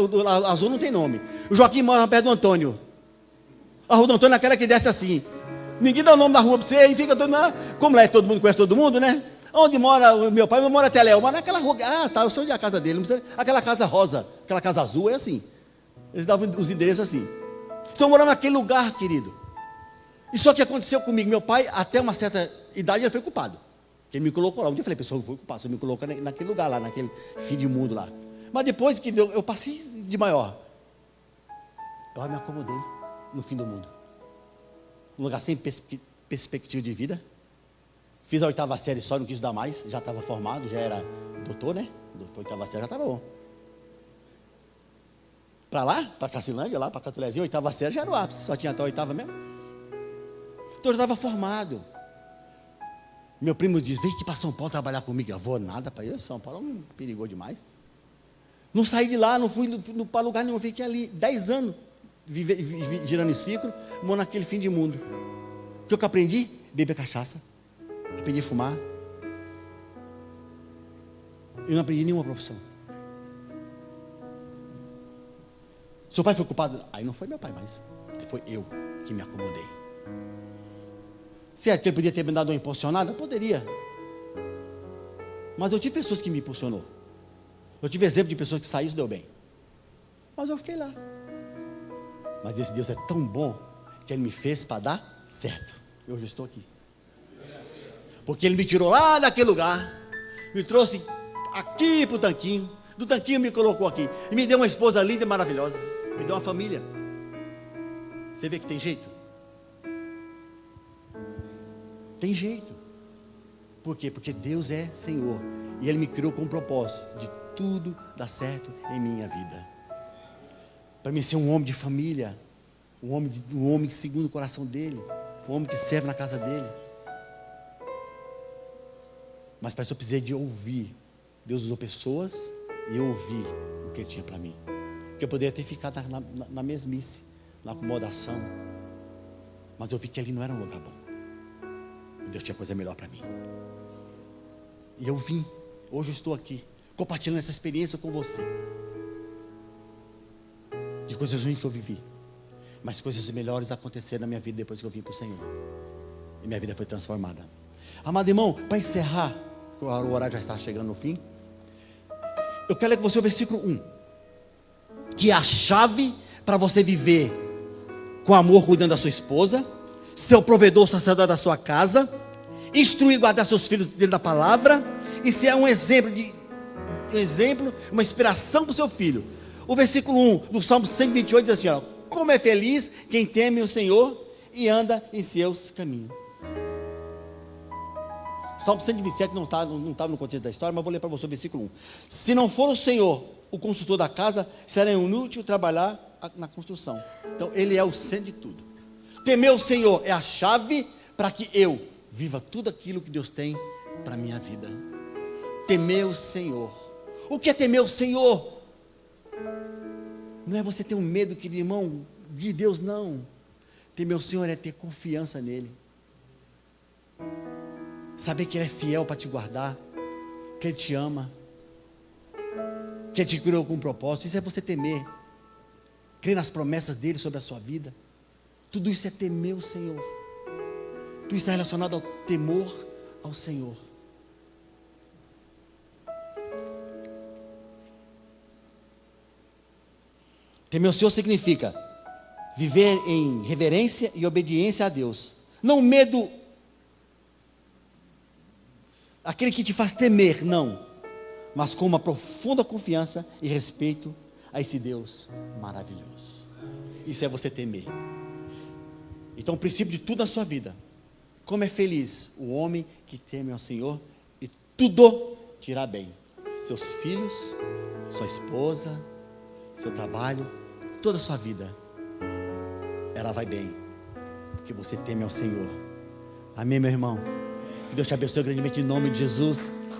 o azul não tem nome. O Joaquim mora perto do Antônio. A rua do Antônio é aquela que desce assim. Ninguém dá o nome da rua para você, aí fica todo mundo, como lá todo mundo conhece todo mundo, né? Onde mora o meu pai? Eu moro até Léo, mas naquela rua, tá, eu sei onde é a casa dele, não precisa, aquela casa rosa, aquela casa azul é assim. Eles davam os endereços assim. Então eu morava naquele lugar, querido. E só que aconteceu comigo, meu pai, até uma certa idade, ele foi culpado. Ele me colocou lá. Um dia eu falei, pessoal, eu fui culpado, você me colocou naquele lugar lá, naquele fim de mundo lá. Mas depois que eu passei de maior, eu me acomodei no fim do mundo. Um lugar sem perspectiva de vida. Fiz a 8ª série só, não quis dar mais, já estava formado, já era doutor, né? Depois da 8ª série já estava bom. Para lá, para Cacilândia, lá para Catulézinho, 8ª série já era o ápice, só tinha até a 8ª mesmo. Então eu já estava formado. Meu primo diz, vem aqui para São Paulo trabalhar comigo. Eu vou nada para ir, São Paulo me perigou demais. Não saí de lá, não fui para lugar nenhum, fiquei ali 10 anos, girando em ciclo, morando naquele fim de mundo. O que eu aprendi? Beber cachaça, aprendi a fumar. Eu não aprendi nenhuma profissão. Seu pai foi culpado? Aí não foi meu pai mais, aí foi eu que me acomodei. Certo que ele podia ter me dado uma impulsionada? Poderia. Mas eu tive pessoas que me impulsionou. Eu tive exemplo de pessoas que saíram e deu bem. Mas eu fiquei lá. Mas esse Deus é tão bom que Ele me fez para dar certo. Eu já estou aqui. Porque Ele me tirou lá daquele lugar, me trouxe aqui para o tanquinho, do tanquinho me colocou aqui, e me deu uma esposa linda e maravilhosa, me deu uma família. Você vê que tem jeito? Tem jeito. Por quê? Porque Deus é Senhor, e Ele me criou com um propósito, de tudo dar certo em minha vida. Para mim ser um homem de família, um homem segundo o coração dEle, um homem que serve na casa dEle. Mas para isso eu precisei de ouvir. Deus usou pessoas e eu ouvi o que Ele tinha para mim. Porque eu poderia ter ficado na mesmice, na acomodação. Mas eu vi que ali não era um lugar bom. E Deus tinha coisa melhor para mim. E eu vim. Hoje eu estou aqui, compartilhando essa experiência com você. De coisas ruins que eu vivi. Mas coisas melhores aconteceram na minha vida depois que eu vim para o Senhor. E minha vida foi transformada. Amado irmão, para encerrar, o horário já está chegando no fim, eu quero ler com você o versículo 1, que é a chave para você viver com amor, cuidando da sua esposa, seu provedor, sacerdote da sua casa, instruir e guardar seus filhos dentro da palavra, e ser um exemplo, uma inspiração para o seu filho. O versículo 1 do Salmo 128 diz assim, ó, como é feliz quem teme o Senhor e anda em seus caminhos. Salmo 127 não estava no contexto da história, mas vou ler para você o versículo 1. Se não for o Senhor o construtor da casa, será inútil trabalhar na construção. Então Ele é o centro de tudo. Temer o Senhor é a chave para que eu viva tudo aquilo que Deus tem para a minha vida. Temer o Senhor. O que é temer o Senhor? Não é você ter um medo, querido irmão, de Deus, não. Temer o Senhor é ter confiança nele. Saber que Ele é fiel para te guardar, que Ele te ama, que Ele te criou com um propósito. Isso é você temer. Crer nas promessas dEle sobre a sua vida. Tudo isso é temer o Senhor. Tudo isso está relacionado ao temor ao Senhor. Temer o Senhor significa viver em reverência e obediência a Deus. Não medo, aquele que te faz temer, não. Mas com uma profunda confiança e respeito a esse Deus maravilhoso. Isso é você temer. Então o princípio de tudo na sua vida. Como é feliz o homem que teme ao Senhor e tudo te irá bem. Seus filhos, sua esposa, seu trabalho, toda a sua vida, ela vai bem, porque você teme ao Senhor. Amém, meu irmão? Que Deus te abençoe grandemente em nome de Jesus.